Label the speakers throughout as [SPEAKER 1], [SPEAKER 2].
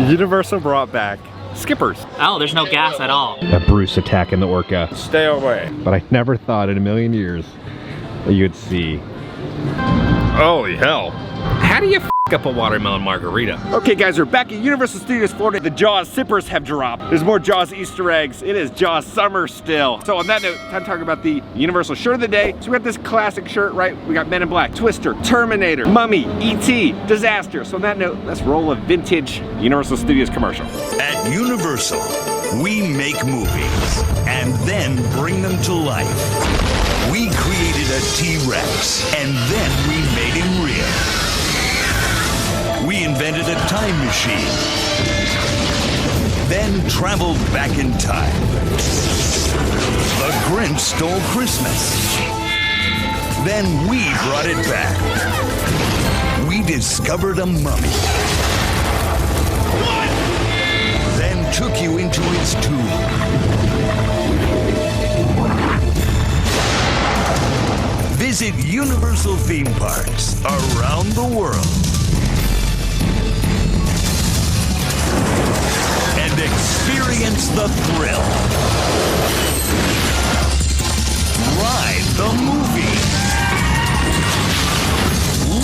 [SPEAKER 1] Universal brought back skippers.
[SPEAKER 2] Oh, there's no gas at all.
[SPEAKER 1] That Bruce attacking the orca. Stay away. But I never thought in a million years that you'd see. Holy hell. How do you f up a watermelon margarita? Okay guys, we're back at Universal Studios Florida. The Jaws zippers have dropped. There's more Jaws Easter eggs. It is Jaws summer still. So on that note, time to talk about the Universal shirt of the day. So we got this classic shirt, right? We got Men in Black, Twister, Terminator, Mummy, E.T., Disaster. So on that note, let's roll a vintage Universal Studios commercial.
[SPEAKER 3] At Universal, we make movies and then bring them to life. We created a T-Rex and then we made him real. We invented a time machine, then traveled back in time. The Grinch stole Christmas. Then we brought it back. We discovered a mummy. Then took you into its tomb. Visit Universal theme parks around the world and experience the thrill. Ride the movie.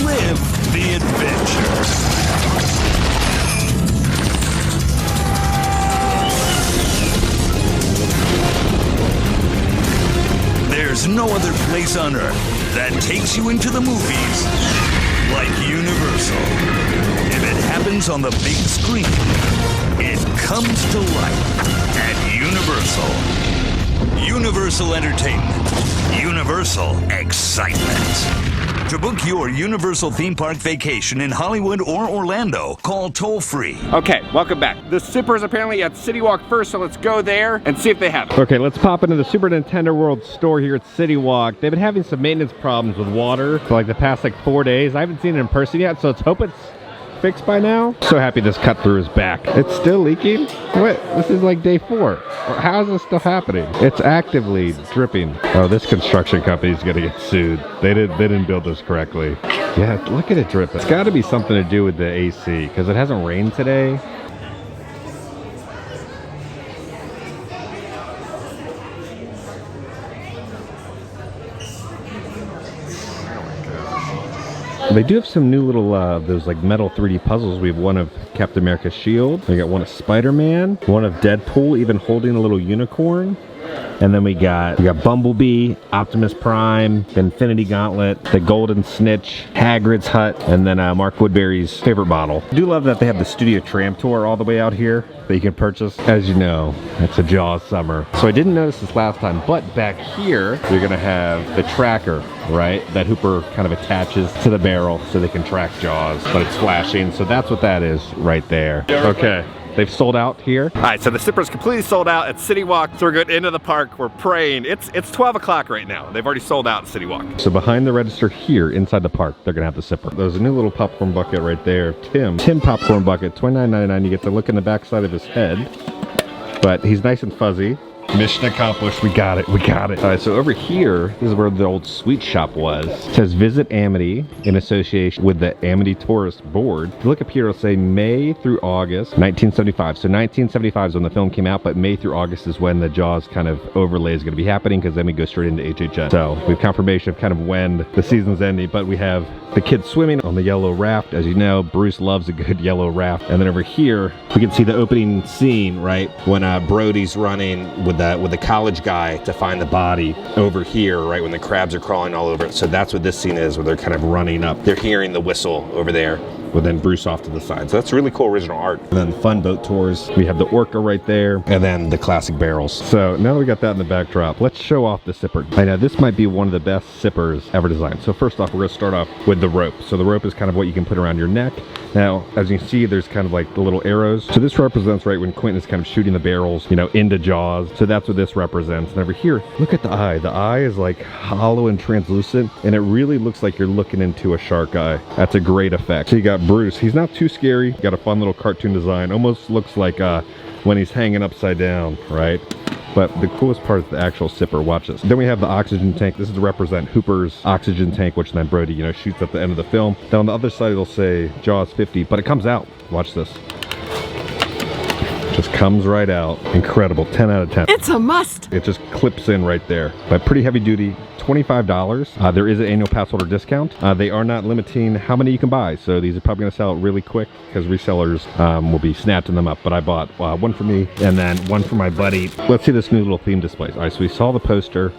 [SPEAKER 3] Live the adventure. There's no other place on earth that takes you into the movies like Universal. If it happens on the big screen, it comes to life at Universal. Universal Entertainment. Universal Excitement. To book your Universal theme park vacation in Hollywood or Orlando, call toll-free.
[SPEAKER 1] Okay, welcome back. The zippers apparently at City Walk first, so let's go there and see if they have it. Okay, let's pop into the Super Nintendo World store here at City Walk. They've been having some maintenance problems with water for like the past 4 days. I haven't seen it in person yet, so let's hope it's fixed by now. So happy this cut through is back. It's still leaking? What? This is like day 4. How is this still happening? It's actively dripping. Oh, this construction company's gonna get sued. They didn't build this correctly. Yeah, look at it dripping. It's gotta be something to do with the AC, because it hasn't rained today. They do have some new little, those like metal 3D puzzles. We have one of Captain America's shield. We got one of Spider-Man, one of Deadpool, even holding a little unicorn. And then we got Bumblebee, Optimus Prime, the Infinity Gauntlet, the Golden Snitch, Hagrid's Hut, and then Mark Woodbury's favorite bottle. I do love that they have the Studio Tram Tour all the way out here that you can purchase. As you know, it's a Jaws summer. So I didn't notice this last time, but back here, you're gonna have the tracker, right? That Hooper kind of attaches to the barrel so they can track Jaws, but it's flashing. So that's what that is right there. Okay. They've sold out here. All right, so the zipper's completely sold out at City Walk. So we're going into the park. We're praying. It's 12 o'clock right now. They've already sold out at City Walk. So behind the register here inside the park, they're gonna have the zipper. There's a new little popcorn bucket right there. Tim popcorn bucket, $29.99. You get to look in the backside of his head, but he's nice and fuzzy. Mission accomplished. We got it. We got it. All right, so over here, this is where the old sweet shop was. It says visit Amity in association with the Amity Tourist Board. If you look up here, it'll say May through August 1975. So 1975 is when the film came out, but May through August is when the Jaws kind of overlay is going to be happening, because then we go straight into HHN. So we have confirmation of kind of when the season's ending, but we have the kids swimming on the yellow raft. As you know, Bruce loves a good yellow raft. And then over here, we can see the opening scene, right? When Brody's running with the college guy to find the body over here, right? When the crabs are crawling all over it. So that's what this scene is, where they're kind of running up. They're hearing the whistle over there, with then Bruce off to the side. So that's really cool original art. And then the fun boat tours. We have the orca right there, and then the classic barrels. So now that we got that in the backdrop, let's show off the zipper. I know this might be one of the best zippers ever designed. So first off, we're gonna start off with the rope. So the rope is kind of what you can put around your neck. Now, as you can see, there's kind of like the little arrows. So this represents, right, when Quentin is kind of shooting the barrels, you know, into Jaws. So that's what this represents. And over here, look at the eye. The eye is like hollow and translucent, and it really looks like you're looking into a shark eye. That's a great effect. So you got Bruce. He's not too scary. Got a fun little cartoon design. Almost looks like when he's hanging upside down, right? But the coolest part is the actual zipper. Watch this. Then we have the oxygen tank. This is to represent Hooper's oxygen tank, which then Brody, you know, shoots at the end of the film. Then on the other side, it'll say Jaws 50, but it comes out. Watch this. Just comes right out. Incredible. 10 out of 10.
[SPEAKER 2] It's a must.
[SPEAKER 1] It just clips in right there. But pretty heavy duty. $25. There is an annual pass holder discount. They are not limiting how many you can buy, so these are probably going to sell really quick because resellers will be snatching them up. But I bought one for me and then one for my buddy. Let's see this new little theme display. All right, so we saw the poster.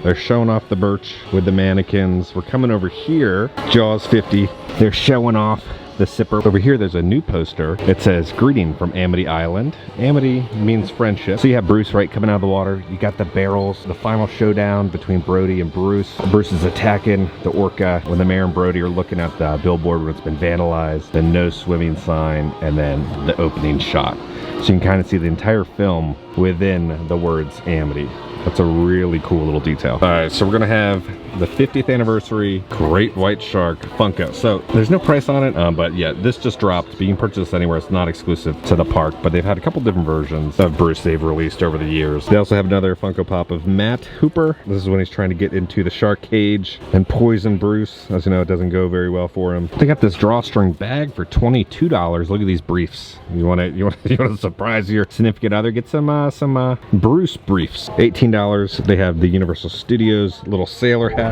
[SPEAKER 1] They're showing off the birch with the mannequins. We're coming over here. Jaws 50. They're showing off the sipper. Over here, there's a new poster. It says, "Greeting from Amity Island." Amity means friendship. So you have Bruce, right, coming out of the water. You got the barrels, the final showdown between Brody and Bruce. Bruce is attacking the orca when the mayor and Brody are looking at the billboard where it's been vandalized, the no swimming sign, and then the opening shot. So you can kind of see the entire film within the words Amity. That's a really cool little detail. All right, so we're gonna have the 50th anniversary Great White Shark Funko. So there's no price on it, but yeah, this just dropped. But you can purchase this anywhere. It's not exclusive to the park, but they've had a couple different versions of Bruce they've released over the years. They also have another Funko Pop of Matt Hooper. This is when he's trying to get into the shark cage and poison Bruce. As you know, it doesn't go very well for him. They got this drawstring bag for $22. Look at these briefs. You want to surprise your significant other? Get some Bruce briefs. $18. They have the Universal Studios little sailor hat.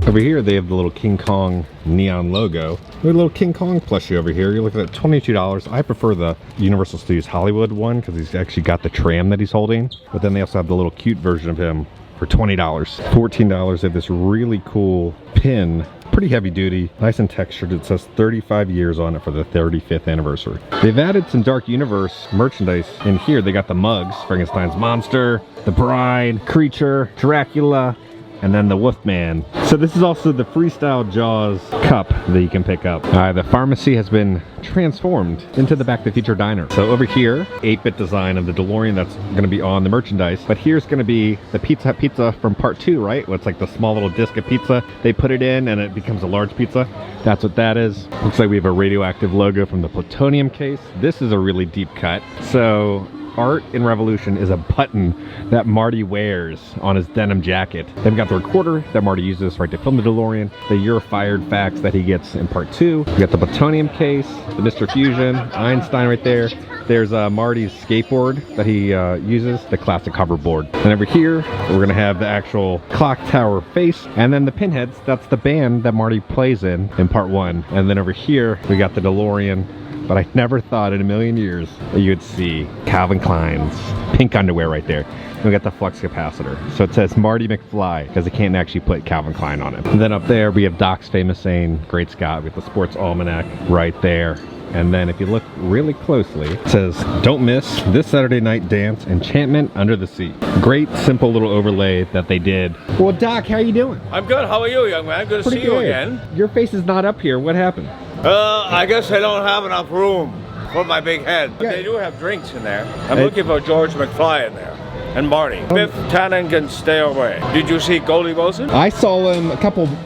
[SPEAKER 1] Over here they have the little King Kong neon logo. We have a little King Kong plushie over here. You're looking at $22. I prefer the Universal Studios Hollywood one because he's actually got the tram that he's holding. But then they also have the little cute version of him for $20. $14. They have this really cool pin. Pretty heavy duty, nice and textured. It says 35 years on it for the 35th anniversary. They've added some Dark Universe merchandise in here. They got the mugs, Frankenstein's monster, the bride, creature, Dracula, and then the Wolfman. So this is also the Freestyle Jaws cup that you can pick up. The pharmacy has been transformed into the Back to the Future diner. So over here, 8-bit design of the DeLorean that's gonna be on the merchandise. But here's gonna be the Pizza Hut pizza from part 2, right? What's like the small little disc of pizza. They put it in and it becomes a large pizza. That's what that is. Looks like we have a radioactive logo from the plutonium case. This is a really deep cut. So Art in Revolution is a button that Marty wears on his denim jacket. They've got the recorder that Marty uses right to film the DeLorean, the "You're Fired" facts that he gets in part 2. We got the plutonium case, the Mr. Fusion, Einstein right there. There's Marty's skateboard that he uses, the classic hoverboard. And over here, we're gonna have the actual clock tower face, and then the Pinheads, that's the band that Marty plays in part 1. And then over here, we got the DeLorean. But I never thought in a million years that you'd see Calvin Klein's pink underwear right there. And we got the flux capacitor. So it says Marty McFly because they can't actually put Calvin Klein on it. And then up there we have Doc's famous saying, "Great Scott," with the sports almanac right there. And then if you look really closely, it says, "Don't miss this Saturday night dance, Enchantment Under the Sea." Great simple little overlay that they did. Well, Doc, how you doing?
[SPEAKER 4] I'm good. How are you, young man? Good to see you again.
[SPEAKER 1] Your face is not up here. What happened?
[SPEAKER 4] I guess I don't have enough room for my big head. But they do have drinks in there. I'm looking for George McFly in there. And Marty. Biff Tannen can stay away. Did you see Goldie Wilson?
[SPEAKER 1] I saw him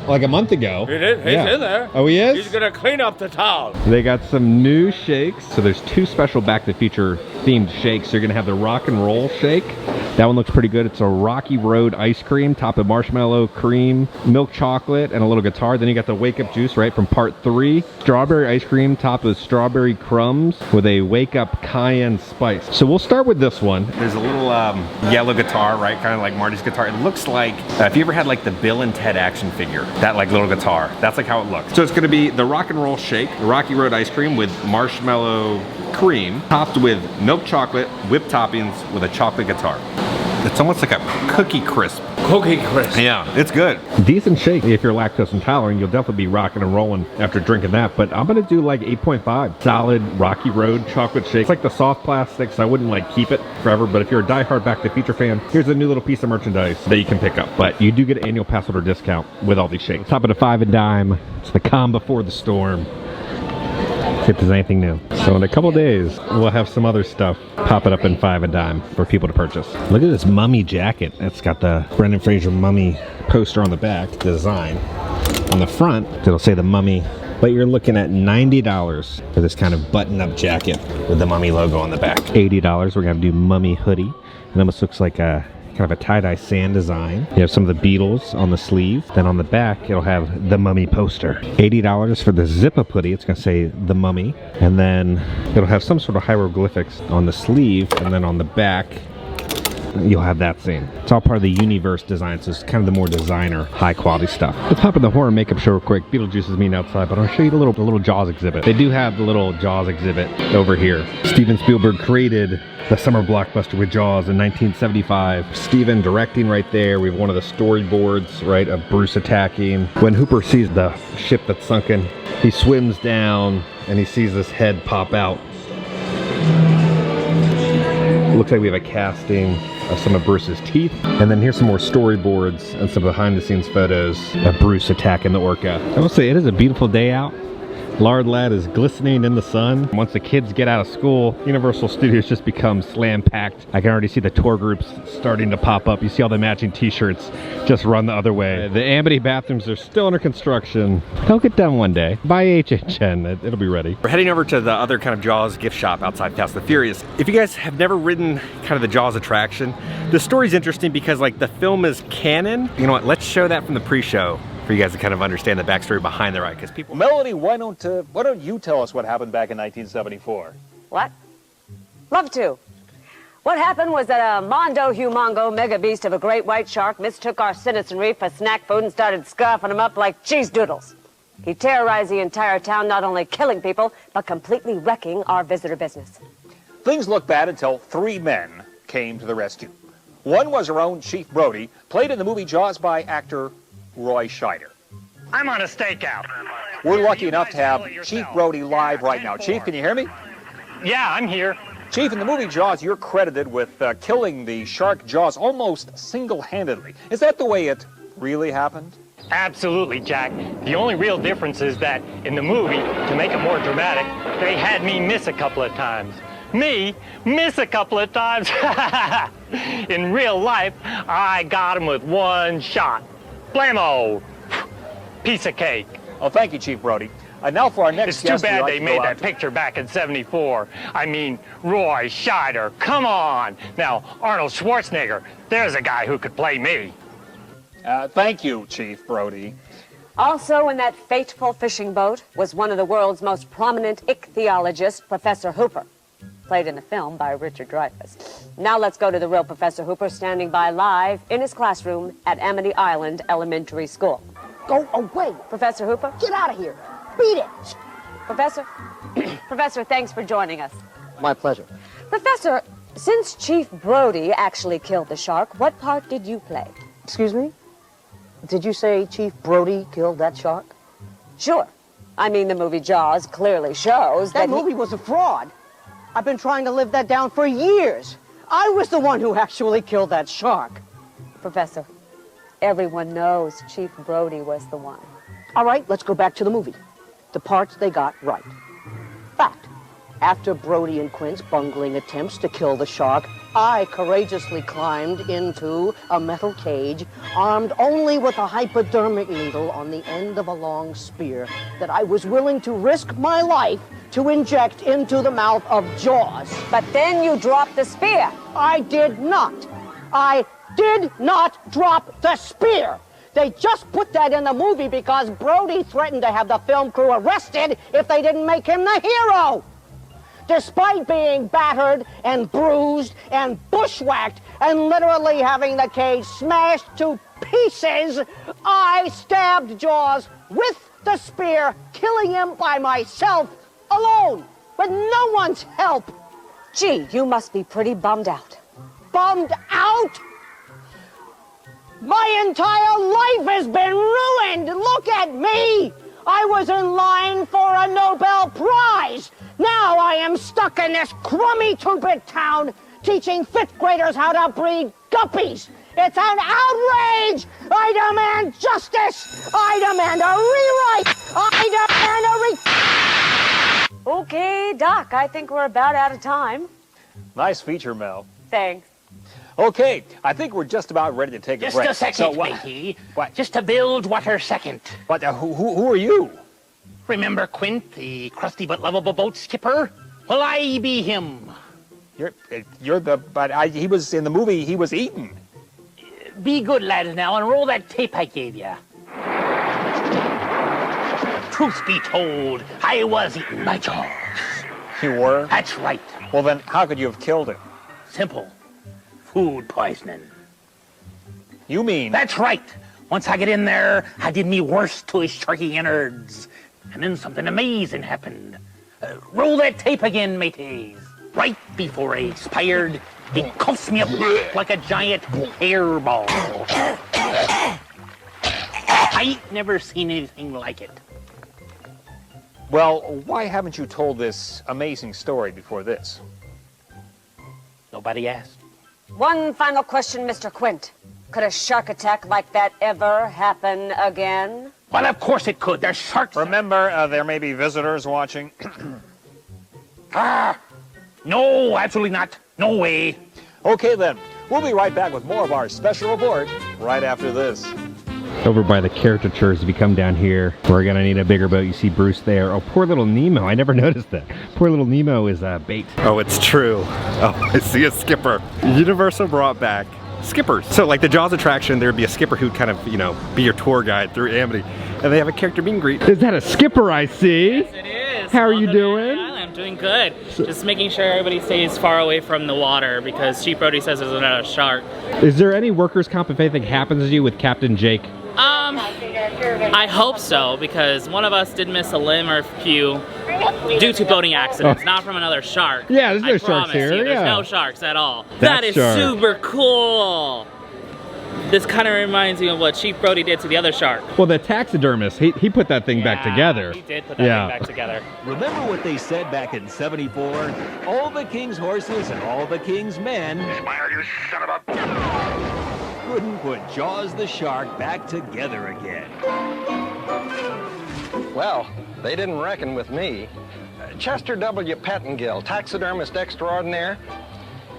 [SPEAKER 1] like a month ago.
[SPEAKER 4] You did? He's in there.
[SPEAKER 1] Oh, he is?
[SPEAKER 4] He's gonna clean up the town.
[SPEAKER 1] They got some new shakes. So there's 2 special Back to the Future themed shakes. You're gonna have the rock and roll shake. That one looks pretty good. It's a Rocky Road ice cream, topped with marshmallow, cream, milk chocolate, and a little guitar. Then you got the Wake Up Juice, right, from part 3. Strawberry ice cream topped with strawberry crumbs with a Wake Up cayenne spice. So we'll start with this one. There's a little yellow guitar, right, kind of like Marty's guitar. It looks like, if you ever had like the Bill and Ted action figure, that like little guitar, that's like how it looks. So it's gonna be the rock and roll shake, the Rocky Road ice cream with marshmallow cream, topped with milk chocolate, whipped toppings with a chocolate guitar. It's almost like a cookie crisp.
[SPEAKER 4] Cookie crisp.
[SPEAKER 1] Yeah, it's good. Decent shake. If you're lactose intolerant, you'll definitely be rocking and rolling after drinking that. But I'm gonna do like 8.5. Solid Rocky Road chocolate shake. It's like the soft plastic, so I wouldn't like keep it forever. But if you're a diehard Back to the Future fan, here's a new little piece of merchandise that you can pick up. But you do get an annual pass holder discount with all these shakes. Top of the 5 and dime. It's the calm before the storm. See if there's anything new. So in a couple days, we'll have some other stuff popping up in 5 and dime for people to purchase. Look at this mummy jacket. It's got the Brendan Fraser mummy poster on the back, design. On the front, it'll say the mummy But you're looking at $90 for this kind of button-up jacket with the Mummy logo on the back. $80, we're gonna do Mummy hoodie. It almost looks like a kind of a tie-dye sand design. You have some of the Beatles on the sleeve. Then on the back, it'll have the Mummy poster. $80 for the zip-up hoodie. It's gonna say the Mummy. And then it'll have some sort of hieroglyphics on the sleeve, and then on the back, you'll have that same. It's all part of the Universe design, so it's kind of the more designer, high-quality stuff. Let's hop in the horror makeup show real quick. Beetlejuice is meeting outside, but I'll show you the little Jaws exhibit. They do have the little Jaws exhibit over here. Steven Spielberg created the summer blockbuster with Jaws in 1975. Steven directing right there. We have one of the storyboards, right, of Bruce attacking. When Hooper sees the ship that's sunken, he swims down and he sees this head pop out. Looks like we have a casting of some of Bruce's teeth. And then here's some more storyboards and some behind the scenes photos of Bruce attacking the orca. I will say it is a beautiful day out. Lard Lad is glistening in the sun. Once the kids get out of school, Universal Studios just becomes slam-packed. I can already see the tour groups starting to pop up. You see all the matching t-shirts just run the other way. The Amity bathrooms are still under construction. They'll get done one day. By HHN, it'll be ready. We're heading over to the other kind of Jaws gift shop outside Fast and the Furious. If you guys have never ridden kind of the Jaws attraction, the story's interesting because like the film is canon. You know what, let's show that from the pre-show for you guys to kind of understand the backstory behind the ride, because people...
[SPEAKER 2] Melanie, why don't you tell us what happened back in 1974?
[SPEAKER 5] What? Love to. What happened was that a mondo humongo mega beast of a great white shark mistook our citizenry for snack food and started scarfing them up like cheese doodles. He terrorized the entire town, not only killing people, but completely wrecking our visitor business.
[SPEAKER 2] Things looked bad until 3 men came to the rescue. One was our own Chief Brody, played in the movie Jaws by actor Roy Scheider.
[SPEAKER 6] I'm on a stakeout.
[SPEAKER 2] We're lucky enough to have Chief Brody live right now. Chief, can you hear me?
[SPEAKER 6] Yeah, I'm here.
[SPEAKER 2] Chief, in the movie Jaws, you're credited with killing the shark Jaws almost single-handedly. Is that the way it really happened?
[SPEAKER 6] Absolutely, Jack. The only real difference is that in the movie, to make it more dramatic, they had me miss a couple of times. Me miss a couple of times? In real life, I got him with one shot. Blammo! Piece of cake.
[SPEAKER 2] Oh, thank you, Chief Brody. Now for our next guest.
[SPEAKER 6] It's too bad they made that picture back in '74. I mean, Roy Scheider, come on! Now, Arnold Schwarzenegger, there's a guy who could play me.
[SPEAKER 2] Thank you, Chief Brody.
[SPEAKER 5] Also in that fateful fishing boat was one of the world's most prominent ichthyologists, Professor Hooper, played in the film by Richard Dreyfuss. Now let's go to the real Professor Hooper, standing by live in his classroom at Amity Island Elementary School.
[SPEAKER 7] Go away.
[SPEAKER 5] Professor Hooper?
[SPEAKER 7] Get out of here. Beat it.
[SPEAKER 5] Professor? Professor, thanks for joining us.
[SPEAKER 7] My pleasure.
[SPEAKER 5] Professor, since Chief Brody actually killed the shark, what part did you play?
[SPEAKER 7] Excuse me? Did you say Chief Brody killed that shark?
[SPEAKER 5] Sure. I mean, the movie Jaws clearly shows that
[SPEAKER 7] That movie was a fraud. I've been trying to live that down for years. I was the one who actually killed that shark.
[SPEAKER 5] Professor, everyone knows Chief Brody was the one.
[SPEAKER 7] All right, let's go back to the movie. The parts they got right. Fact. After Brody and Quint's bungling attempts to kill the shark, I courageously climbed into a metal cage, armed only with a hypodermic needle on the end of a long spear that I was willing to risk my life to inject into the mouth of Jaws.
[SPEAKER 5] But then you dropped the spear.
[SPEAKER 7] I did not. I did not drop the spear. They just put that in the movie because Brody threatened to have the film crew arrested if they didn't make him the hero. Despite being battered and bruised and bushwhacked and literally having the cage smashed to pieces, I stabbed Jaws with the spear, killing him by myself, alone, with no one's help.
[SPEAKER 5] Gee, you must be pretty bummed out.
[SPEAKER 7] Bummed out? My entire life has been ruined. Look at me. I was in line for a Nobel Prize. Now I am stuck in this crummy two-bit town teaching fifth graders how to breed guppies. It's an outrage. I demand justice. I demand a rewrite. I demand a
[SPEAKER 5] Okay, Doc, I think we're about out of time.
[SPEAKER 2] Nice feature, Mel.
[SPEAKER 5] Thanks.
[SPEAKER 2] Okay, I think we're just about ready to take a break.
[SPEAKER 8] Just a second,
[SPEAKER 2] So,
[SPEAKER 8] matey.
[SPEAKER 2] what?
[SPEAKER 8] Just to build water second.
[SPEAKER 2] What? Who are you?
[SPEAKER 8] Remember Quint, the crusty but lovable boat skipper? Well, I be him.
[SPEAKER 2] He was in the movie, he was eaten.
[SPEAKER 8] Be good, lads, now, and roll that tape I gave you. Truth be told, I was eaten by Jaws.
[SPEAKER 2] You were?
[SPEAKER 8] That's right.
[SPEAKER 2] Well, then how could you have killed him?
[SPEAKER 8] Simple. Food poisoning.
[SPEAKER 2] You mean?
[SPEAKER 8] That's right. Once I get in there, I did me worst to his sharky innards. And then something amazing happened. Roll that tape again, mateys. Right before I expired, he cuffs me up like a giant hairball. I ain't never seen anything like it.
[SPEAKER 2] Well, why haven't you told this amazing story before this?
[SPEAKER 8] Nobody asked.
[SPEAKER 5] One final question, Mr. Quint. Could a shark attack like that ever happen again?
[SPEAKER 8] Well, of course it could. There's sharks.
[SPEAKER 2] Remember, there may be visitors watching.
[SPEAKER 8] No, absolutely not. No way.
[SPEAKER 2] Okay, then. We'll be right back with more of our special report right after this.
[SPEAKER 1] Over by the caricatures, if you come down here, we're gonna need a bigger boat. You see Bruce there. Oh, poor little Nemo. I never noticed that. Poor little Nemo is bait. Oh, it's true. Oh, I see a skipper. Universal brought back skippers. So like the Jaws attraction, there'd be a skipper who'd kind of, you know, be your tour guide through Amity. And they have a character meet and greet. Is that a skipper I see?
[SPEAKER 9] Yes, it is.
[SPEAKER 1] How are you doing?
[SPEAKER 9] I'm doing good. Just making sure everybody stays far away from the water because Chief Brody says there's another shark.
[SPEAKER 1] Is there any workers' comp if anything happens to you with Captain Jake?
[SPEAKER 9] I hope so, because one of us did miss a limb or a few due to boating accidents, not from another shark.
[SPEAKER 1] Yeah, there's no sharks here.
[SPEAKER 9] There's no sharks at all.
[SPEAKER 1] That's
[SPEAKER 9] That is
[SPEAKER 1] shark.
[SPEAKER 9] super cool. This kind of reminds me of what Chief Brody did to the other shark.
[SPEAKER 1] Well, the taxidermist, he put that thing back together.
[SPEAKER 9] He did put that thing back together.
[SPEAKER 10] Remember what they said back in '74? All the king's horses and all the king's men.
[SPEAKER 3] Smile, you son of a...
[SPEAKER 10] Couldn't put Jaws the shark back together again.
[SPEAKER 11] Well, they didn't reckon with me. Chester W. Pettingill, taxidermist extraordinaire.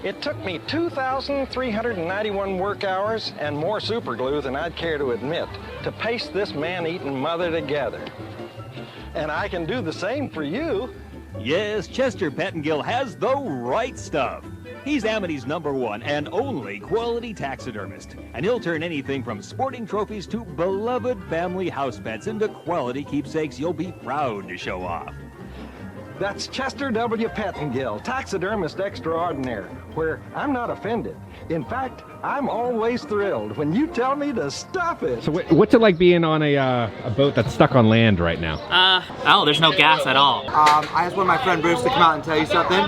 [SPEAKER 11] It took me 2,391 work hours and more super glue than I'd care to admit to paste this man-eating mother together. And I can do the same for you.
[SPEAKER 10] Yes, Chester Pettingill has the right stuff. He's Amity's #1 and only quality taxidermist, and he'll turn anything from sporting trophies to beloved family house pets into quality keepsakes you'll be proud to show off.
[SPEAKER 11] That's Chester W. Pettingill, taxidermist extraordinaire, where I'm not offended. In fact, I'm always thrilled when you tell me to stop it.
[SPEAKER 1] So what's it like being on a boat that's stuck on land right now?
[SPEAKER 9] Oh, there's no gas at all.
[SPEAKER 12] I just want my friend Bruce to come out and tell you something.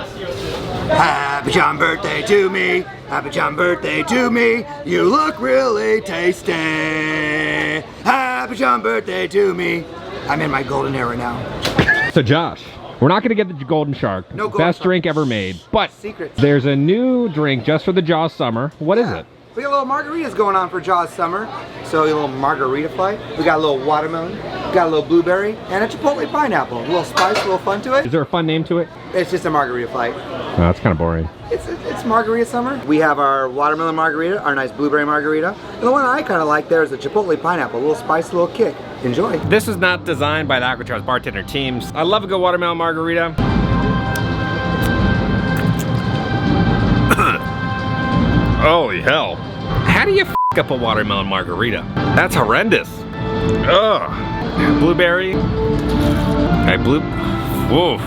[SPEAKER 12] Happy John birthday to me. Happy John birthday to me. You look really tasty. Happy John birthday to me. I'm in my golden era now.
[SPEAKER 1] So Josh, we're not gonna get the golden shark.
[SPEAKER 12] No golden
[SPEAKER 1] Best
[SPEAKER 12] shark.
[SPEAKER 1] drink ever made. But
[SPEAKER 12] Secrets.
[SPEAKER 1] there's a new drink just for the Jaws summer. What is it?
[SPEAKER 12] We got little margaritas going on for Jaws summer. So a little margarita flight. We got a little watermelon. We got a little blueberry and a chipotle pineapple. A little spice, a little fun to it.
[SPEAKER 1] Is there a fun name to it?
[SPEAKER 12] It's just a margarita flight.
[SPEAKER 1] Oh, that's kind of boring.
[SPEAKER 12] It's margarita summer. We have our watermelon margarita, our nice blueberry margarita. And the one I kind of like there is the chipotle pineapple. A little spice, a little kick. Enjoy.
[SPEAKER 1] This is not designed by the Aquachar's bartender teams. I love a good watermelon margarita. Holy hell. How do you f up a watermelon margarita? That's horrendous. Ugh. Blueberry. Woof.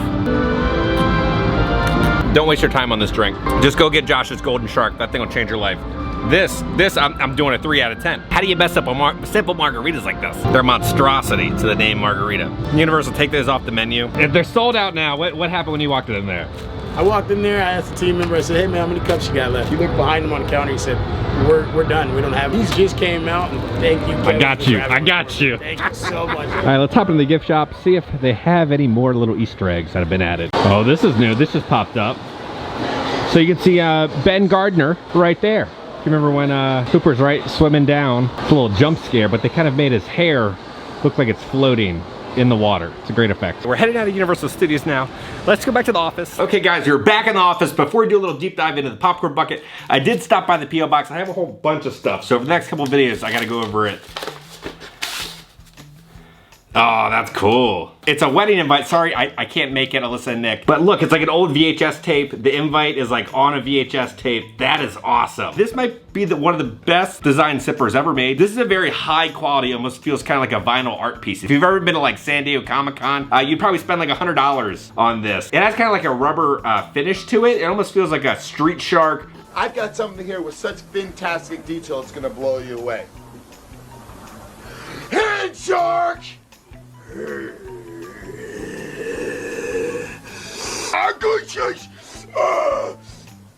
[SPEAKER 1] Don't waste your time on this drink. Just go get Josh's Golden Shark. That thing will change your life. I'm doing a 3 out of 10. How do you mess up simple margaritas like this? They're a monstrosity to the name margarita. Universal, take those off the menu. If they're sold out now, what happened when you walked in there?
[SPEAKER 13] I walked in there, I asked the team member, I said, hey man, how many cups you got left? He looked behind him on the counter, he said, we're done, we don't have it. He just came out and thank you.
[SPEAKER 1] I got you.
[SPEAKER 13] Thank you so much.
[SPEAKER 1] All right, let's hop into the gift shop, see if they have any more little Easter eggs that have been added. Oh, this is new. This just popped up. So you can see Ben Gardner right there. You remember when Cooper's right swimming down? It's a little jump scare, but they kind of made his hair look like it's floating in the water. It's a great effect. We're heading out of Universal Studios now. Let's go back to the office. Okay guys, we're back in the office. Before we do a little deep dive into the popcorn bucket, I did stop by the P.O. box. I have a whole bunch of stuff. So over the next couple of videos, I gotta go over it. Oh, that's cool. It's a wedding invite. Sorry, I can't make it, Alyssa and Nick. But look, it's like an old VHS tape. The invite is like on a VHS tape. That is awesome. This might be one of the best design zippers ever made. This is a very high quality, almost feels kind of like a vinyl art piece. If you've ever been to like San Diego Comic-Con, you'd probably spend like $100 on this. It has kind of like a rubber finish to it. It almost feels like a Street Shark.
[SPEAKER 14] I've got something here with such fantastic detail, it's gonna blow you away. Hand shark! Good chase!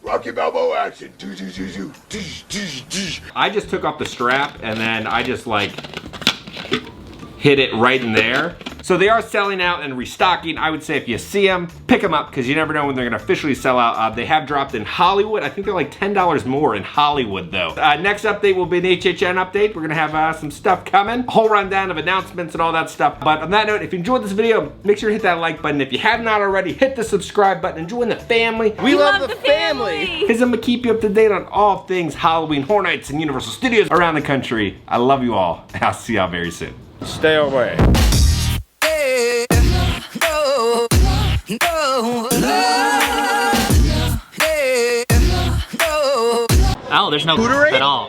[SPEAKER 14] Rocky Balboa action.
[SPEAKER 1] I just took off the strap and then I just like hit it right in there. So they are selling out and restocking. I would say if you see them, pick them up because you never know when they're gonna officially sell out. They have dropped in Hollywood. I think they're like $10 more in Hollywood though. Next update will be an HHN update. We're gonna have some stuff coming. A whole rundown of announcements and all that stuff. But on that note, if you enjoyed this video, make sure to hit that like button. If you have not already, hit the subscribe button and join the family.
[SPEAKER 12] We love the family.
[SPEAKER 1] Because I'm gonna keep you up to date on all things Halloween Horror Nights and Universal Studios around the country. I love you all. I'll see y'all very soon.
[SPEAKER 4] Stay away.
[SPEAKER 9] Oh, there's no at all.